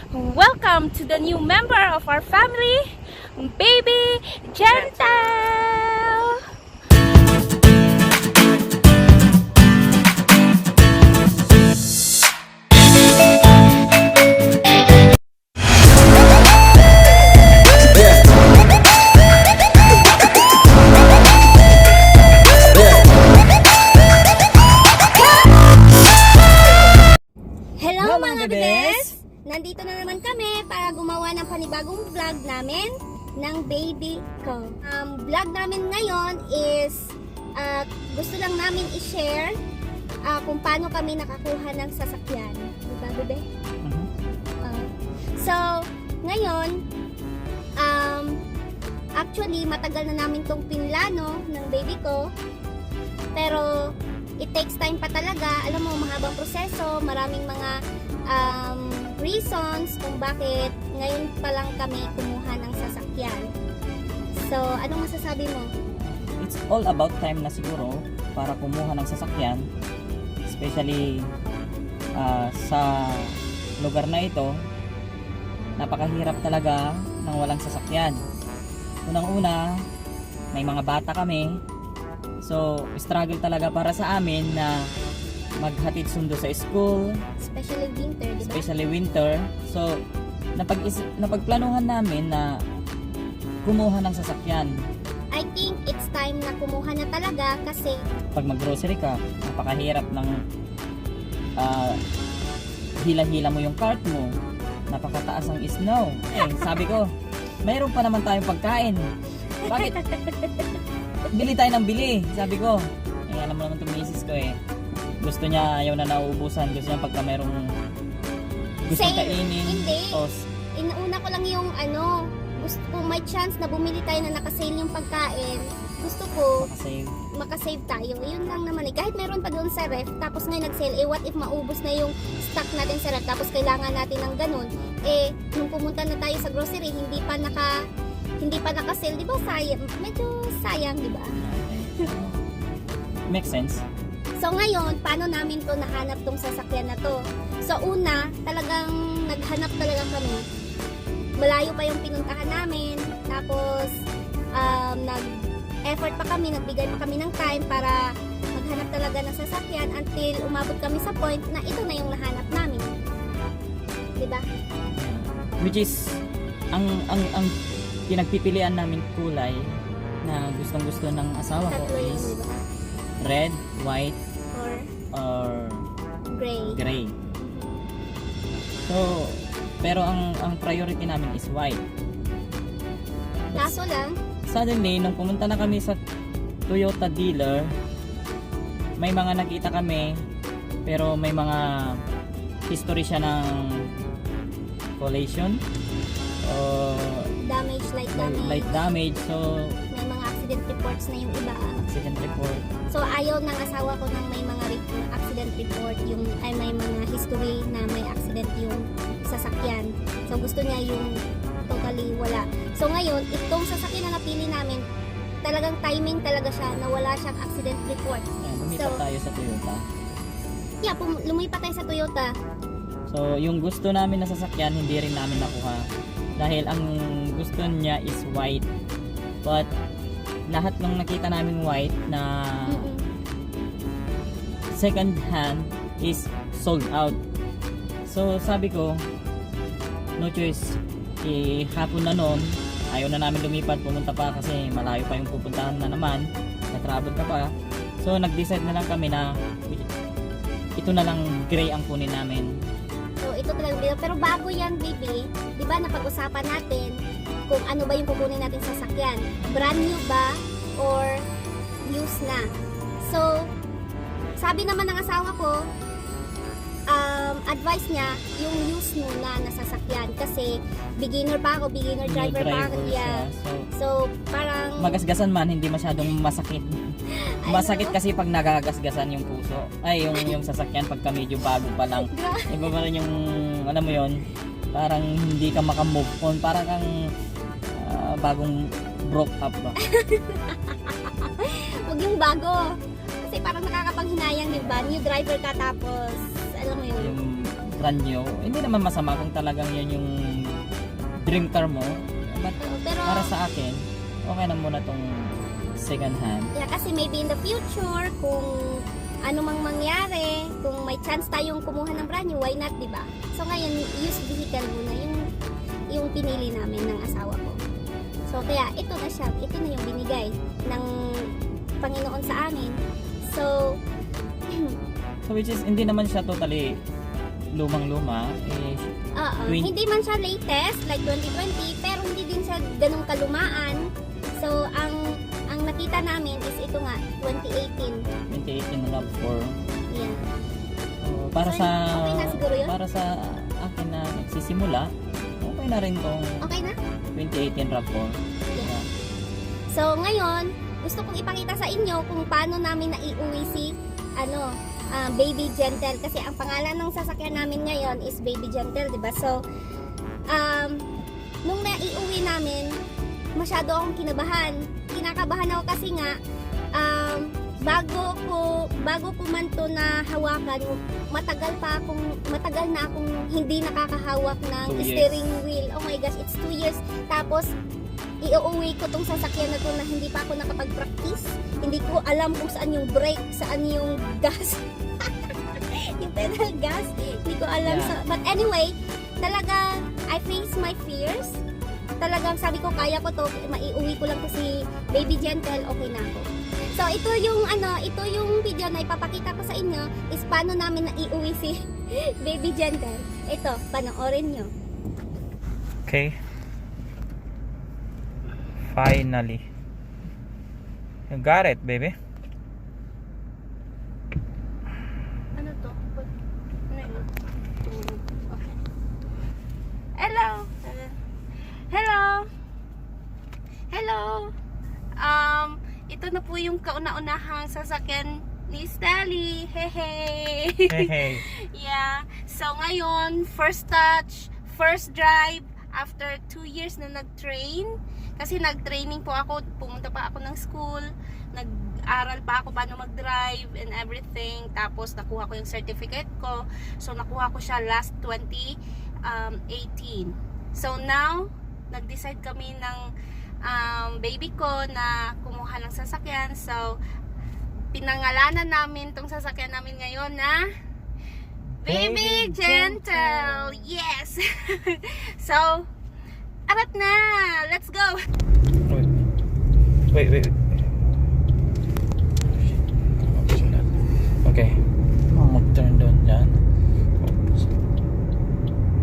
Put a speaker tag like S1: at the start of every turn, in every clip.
S1: Welcome to the new member of our family, Baby Gentle!
S2: Hello mga bebes! Nandito na naman kami para gumawa ng panibagong vlog namin ng baby ko. Vlog namin ngayon is gusto lang namin i-share kung paano kami nakakuha ng sasakyan. Diba bebe? So, ngayon, actually matagal na namin tong pinlano ng baby ko. Pero it takes time pa talaga. Alam mo, mahabang proseso, maraming mga reasons kung bakit ngayon pa lang kami kumuha ng sasakyan. So, anong masasabi mo?
S3: It's all about time na siguro para kumuha ng sasakyan, especially sa lugar na ito. Napakahirap talaga ng walang sasakyan. Unang-una, may mga bata kami, so struggle talaga para sa amin na maghatid sundo sa school,
S2: Especially winter, di ba?
S3: especially winter. So napagplanuhan namin na kumuha ng sasakyan.
S2: I think it's time na kumuha na talaga kasi
S3: Pag mag-grocery ka, napakahirap ng hila-hila mo yung cart mo. Napakataas ang snow. Sabi ko, mayroon pa naman tayong pagkain. Bakit? Bili tayo ng bili, sabi ko. Alam mo naman itong misis ko Gusto niya, ayaw na nauubusan. Gusto niya pagka mayroong gusto
S2: Sale.
S3: kainin.
S2: Hindi.
S3: Tos,
S2: inauna ko lang yung gusto ko may chance na bumili tayo na nakasale yung pagkain. Gusto ko
S3: makasave.
S2: makasave tayo. Yun lang naman Kahit meron pa doon sa ref, tapos ngayon nag-sale, what if maubos na yung stock natin sa ref, tapos kailangan natin ng ganun. Nung pumunta na tayo sa grocery, hindi pa naka-sale, di ba? Sayang. Medyo sayang, di ba?
S3: Makes sense.
S2: So ngayon, paano namin to nahanap tong sasakyan na to? So una, talagang naghanap talaga kami. Malayo pa yung pinuntahan namin. Tapos, nag-effort pa kami, nagbigay pa kami ng time para maghanap talaga ng sasakyan until umabot kami sa point na ito na yung nahanap namin. Diba?
S3: Which is, ang pinagpipilian namin kulay na gustong-gusto ng asawa ko
S2: Tatlo yun,
S3: is
S2: diba?
S3: red, white,
S2: Or
S3: or
S2: gray.
S3: gray. So, pero ang priority namin is white. But
S2: Kaso lang,
S3: suddenly, nung pumunta na kami sa Toyota dealer, may mga nakita kami, pero may mga history siya ng collision
S2: damage,
S3: light damage. So,
S2: may mga accident reports na yung iba.
S3: accident report.
S2: So ayaw ng asawa ko nang may mga accident report, may mga history na may accident yung sasakyan. So gusto niya yung totally wala. So ngayon, itong sasakyan na napili namin, talagang timing talaga siya na wala siyang accident report.
S3: Lumipat
S2: So,
S3: tayo sa Toyota.
S2: Yeah, lumipat tayo sa Toyota.
S3: So, yung gusto namin na sasakyan, hindi rin namin nakuha. Dahil ang gusto niya is white. But, lahat ng nakita namin white na second hand is sold out. So, sabi ko, no choice. Hapon na noon, ayaw na namin lumipat, pumunta pa kasi malayo pa yung pupuntahan na naman. Na-travel ka pa. So, nag-decide na lang kami na ito na lang gray ang kunin namin.
S2: So ito talagang, pero bago yan baby, di ba napag-usapan natin kung ano ba yung kukunin natin sa sasakyan. Brand new ba or used na? So, sabi naman ng asawa ko, advice niya yung used muna na sasakyan kasi beginner driver pa ako. Yeah. So, parang
S3: Magasgasan man, hindi masyadong masakit. Masakit kasi pag nagagasgasan yung puso. Ay, yung sasakyan pagka medyo bago pa lang. Iba pa rin yung, alam mo yon, parang hindi ka makamove on. Parang kang bagong broke up ba?
S2: Huwag yung bago. Kasi parang nakakapanghinayang, di ba? New driver ka tapos, alam mo yun.
S3: Yung brand new, hindi naman masama kung talagang yan yung dream car mo. But
S2: Pero,
S3: para sa akin, okay na muna tong second hand.
S2: yeah, kasi maybe in the future, kung ano mang mangyari, kung may chance tayong kumuha ng brand new, why not, di ba? So ngayon, used vehicle muna yung pinili namin ng asawa ko. So kaya ito na siya, ito na yung binigay ng Panginoon sa amin. So,
S3: So which is, hindi naman siya totally lumang-luma.
S2: hindi man siya latest, like 2020, pero hindi din siya ganong kalumaan. So, ang nakita namin is ito nga, 2018.
S3: 2018 RAV4.
S2: Yeah.
S3: Para
S2: So,
S3: sa
S2: okay na siguro yun?
S3: para sa akin na nagsisimula, okay na rin tong
S2: Okay na?
S3: 2018 RAV4.
S2: Yeah. So, ngayon, gusto kong ipakita sa inyo kung paano namin naiuwi si Baby Gentle, kasi ang pangalan ng sasakyan namin ngayon is Baby Gentle, 'di ba? So, nung naiuwi namin, masyado akong kinabahan. Kinakabahan ako kasi nga bago ko man to na hawakan, matagal na akong hindi nakakahawak ng
S3: 2 years.
S2: steering wheel. Oh my gosh, it's 2 years. Tapos iuuwi ko tong sasakyan na to na hindi pa ako nakapag-practice. Hindi ko alam kung saan yung brake, saan yung gas. Yung pedal gas, hindi ko alam.
S3: Yeah.
S2: But anyway, talaga I face my fears. Talagang sabi ko, kaya ko to, maiuwi ko lang to si Baby Gentle, okay na ako. So ito yung video na ipapakita ko sa inyo is paano namin naiuwi si Baby Gentle. Ito, panoorin nyo.
S4: Okay. Finally. You got it, baby.
S1: Ano to? Ano yun? Okay. Hello! Hello! Hello! Ito na po yung kauna-unahang sasakyan ni Stally. Hey!
S4: Hey, hey.
S1: Yeah. So ngayon, first touch, first drive after 2 years na nag-train. Kasi nag-training po ako, pumunta pa ako ng school, nag-aral pa ako paano mag-drive and everything. Tapos nakuha ko yung certificate ko. So nakuha ko siya last 2018. So now, nag-decide kami ng baby ko na kumuha ng sasakyan. So pinangalanan namin tong sasakyan namin ngayon na Baby Gentle. Yes. So arat na, let's go.
S4: Wait. Okay. Mag-turn doon dyan. Oops.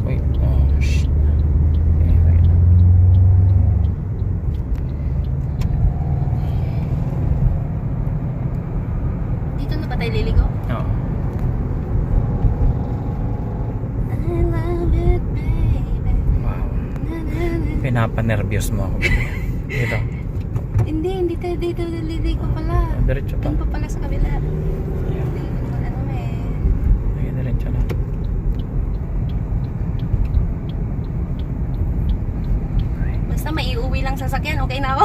S4: Wait. Oh, shit. Okay, wait.
S1: Dito na ba tayo liligo?
S4: Oh.
S1: I love it, baby.
S4: Wow. Pinapanervyos mo ako. Dito.
S1: Hindi tayo dito liligo pala.
S4: Diretso pa.
S1: Doon pa pala sa kabila.
S4: Yeah.
S1: Ano eh.
S4: Okay, diretso na.
S1: Basta maiuwi lang sasakyan, okay na ako.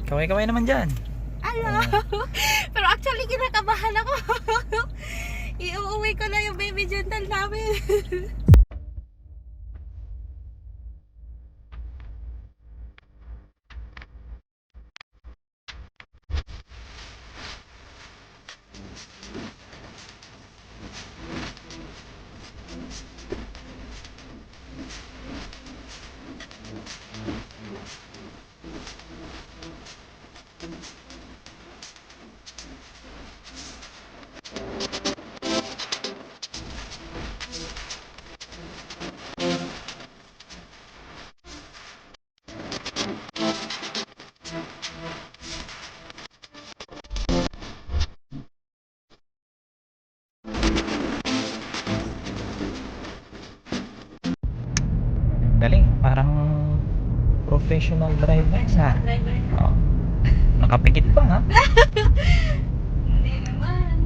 S4: Kaway-kaway naman dyan.
S1: Hello. Pero actually kinakabahan ako. Iuuwi ko na yung Baby Gentle namin.
S4: Galing. Parang professional driver na. Oh. Nakapikit pa ha.
S1: Hindi naman.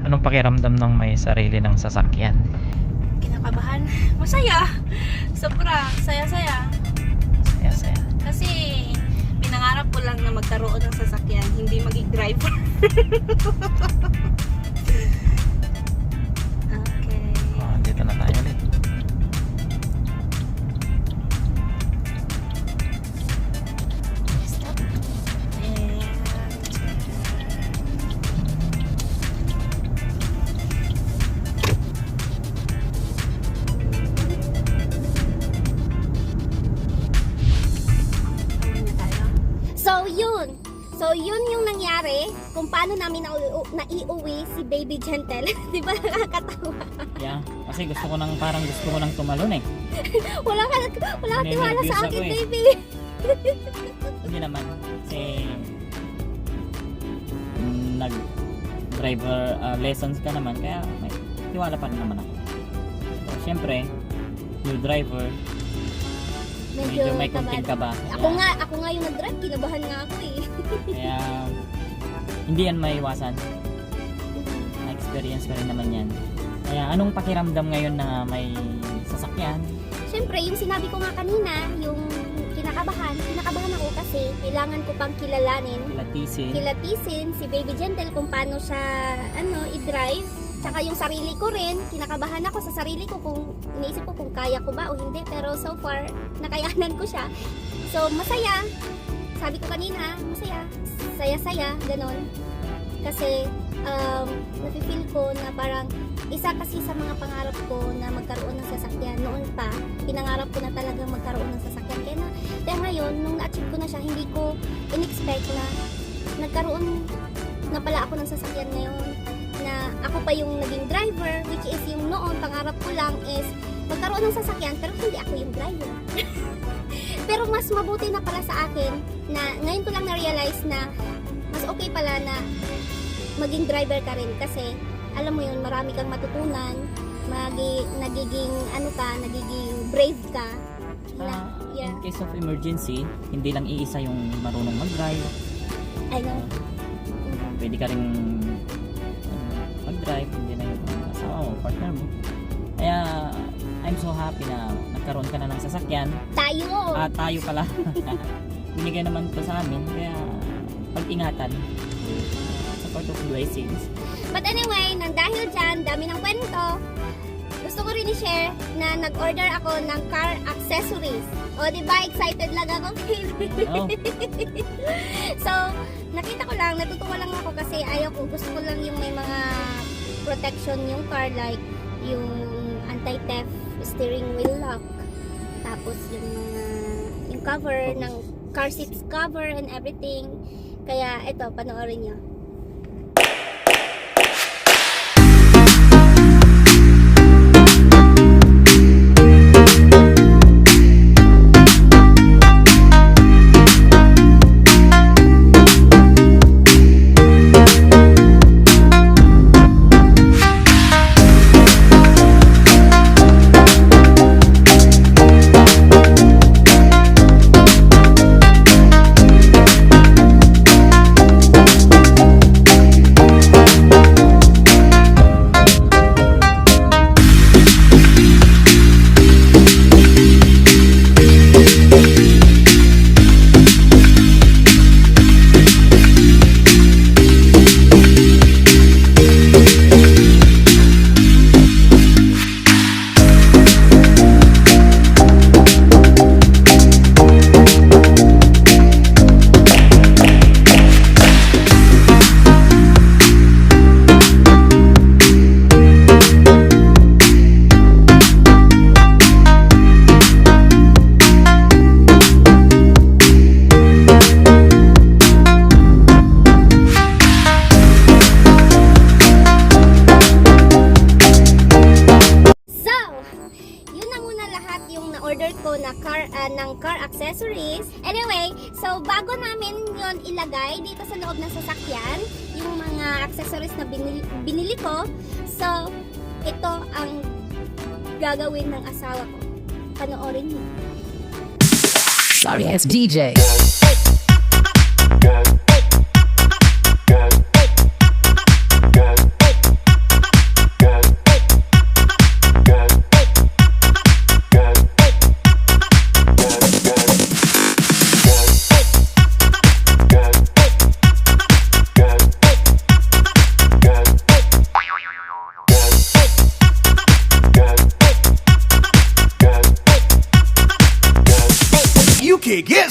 S4: Anong pakiramdam ng may sarili ng sasakyan?
S1: Kinakabahan. Masaya. Sobra. Saya-saya.
S4: Saya-saya.
S1: Kasi pinangarap ko lang na magkaroon ng sasakyan, hindi maging driver. Okay.
S4: Oh, dito na tayo ulit.
S1: Stop. And Ayan na tayo.
S2: So yun yung nangyari kung paano namin naiuwi si Baby Gentle. Di ba nakakatawa?
S3: Yeah, kasi gusto ko nang tumalon eh.
S2: Wala ka tiwala
S3: Nervous
S2: sa
S3: ako
S2: akin,
S3: eh.
S2: baby.
S3: Hindi naman kasi nag-driver lessons ka naman kaya may tiwala pa rin naman ako. So, syempre, new driver, medyo may konting kaba.
S2: Ako nga yung nag-drive, kinabahan nga ako eh.
S3: Kaya hindi yan maiwasan. Na-experience ko rin naman yan. Kaya anong pakiramdam ngayon na may sasakyan?
S2: Siyempre, yung sinabi ko nga kanina, yung kinakabahan ako kasi kailangan ko pang kilalanin, kilatisin si Baby Gentle kung paano siya i-drive. Tsaka yung sarili ko rin, kinakabahan ako sa sarili ko kung iniisip ko kung kaya ko ba o hindi. Pero so far, nakayanan ko siya. So, masaya. Sabi ko kanina, masaya. Saya-saya, ganon. Kasi, nafe-feel ko na parang isa kasi sa mga pangarap ko na magkaroon ng sasakyan noon pa. Pinangarap ko na talagang magkaroon ng sasakyan. Kaya ngayon, nung na-achieve ko na siya, hindi ko in-expect na nagkaroon na pala ako ng sasakyan ngayon. Na ako pa yung naging driver, which is yung noon, pangarap ko lang is magkaroon ng sasakyan, pero hindi ako yung driver. Pero mas mabuti na pala sa akin na ngayon ko lang na-realize na mas okay pala na maging driver ka rin kasi alam mo yun, marami kang matutunan, nagiging brave ka.
S3: In case of emergency, hindi lang iisa yung marunong mag-drive.
S2: I know.
S3: Pwede ka rin mag-drive, hindi na yung asawa mo, partner mo. Kaya I'm so happy na nagkaroon ka na ng sasakyan. Tayo pala. Binigay naman to sa amin, kaya pag-ingatan. Sa part of blessings.
S2: But anyway, nang dahil dyan, dami ng kwento, gusto ko rin i-share na nag-order ako ng car accessories. O, diba? Excited lang ako, baby.
S3: Oh.
S2: So, nakita ko lang, natutuwa lang ako kasi gusto ko lang yung may mga protection yung car, like yung anti-theft steering wheel lock, tapos yung cover ng car seats cover and everything. Kaya ito, panoorin nyo. Ng car accessories. Anyway, so bago namin yon ilagay dito sa loob ng sasakyan, yung mga accessories na binili ko. So, ito ang gagawin ng asawa ko. Panoorin niyo.
S5: Sorry, it's DJ.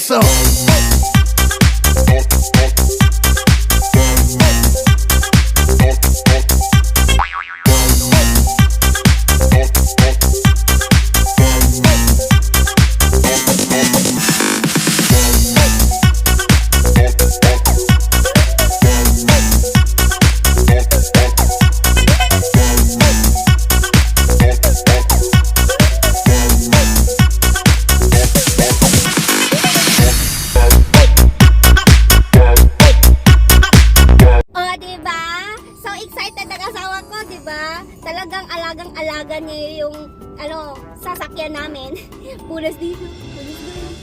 S6: so.
S2: Oh, diba? So excited ang asawa ko, diba? Talagang alagang-alaga niya yung, sasakyan namin. Punas dito, punas doon.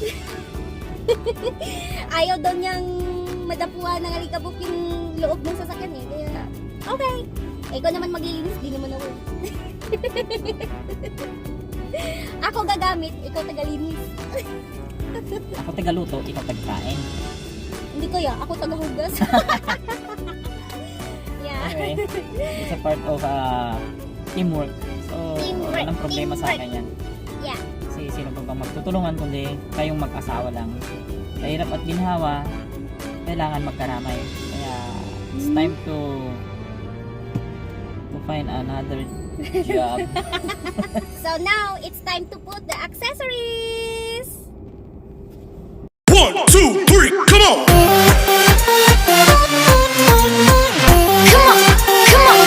S2: Ayaw daw niyang madapuan ng alikabok yung loob ng sasakyan eh. Kaya, okay. Eh, ikaw naman maglilinis, di naman ako. Ako gagamit, ikaw tagalinis.
S3: Ako tagaluto, ikaw tagakain.
S2: Hindi kaya, ako tagahugas. Yeah.
S3: Okay. It's a part of teamwork. So,
S2: Teamwork,
S3: walang problema sa akin yan.
S2: Yeah.
S3: Kasi sino pa bang magtutulungan kundi kayong mag-asawa lang. Sa hirap at ginhawa, kailangan magkaramay. Kaya, it's time to find another job.
S2: So now, it's time to put the accessories.
S6: 1, 2, 3, come on! Come on! Come on!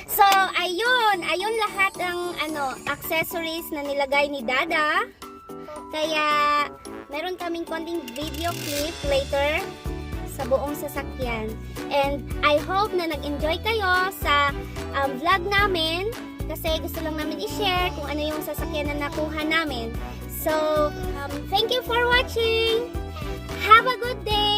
S2: So, ayun lahat ng accessories na nilagay ni Dada. Kaya, meron kaming konting video clip later sa buong sasakyan. And I hope na nag-enjoy kayo sa vlog namin kasi gusto lang namin i-share kung ano yung sasakyan na nakuha namin. So, thank you for watching! Have a good day!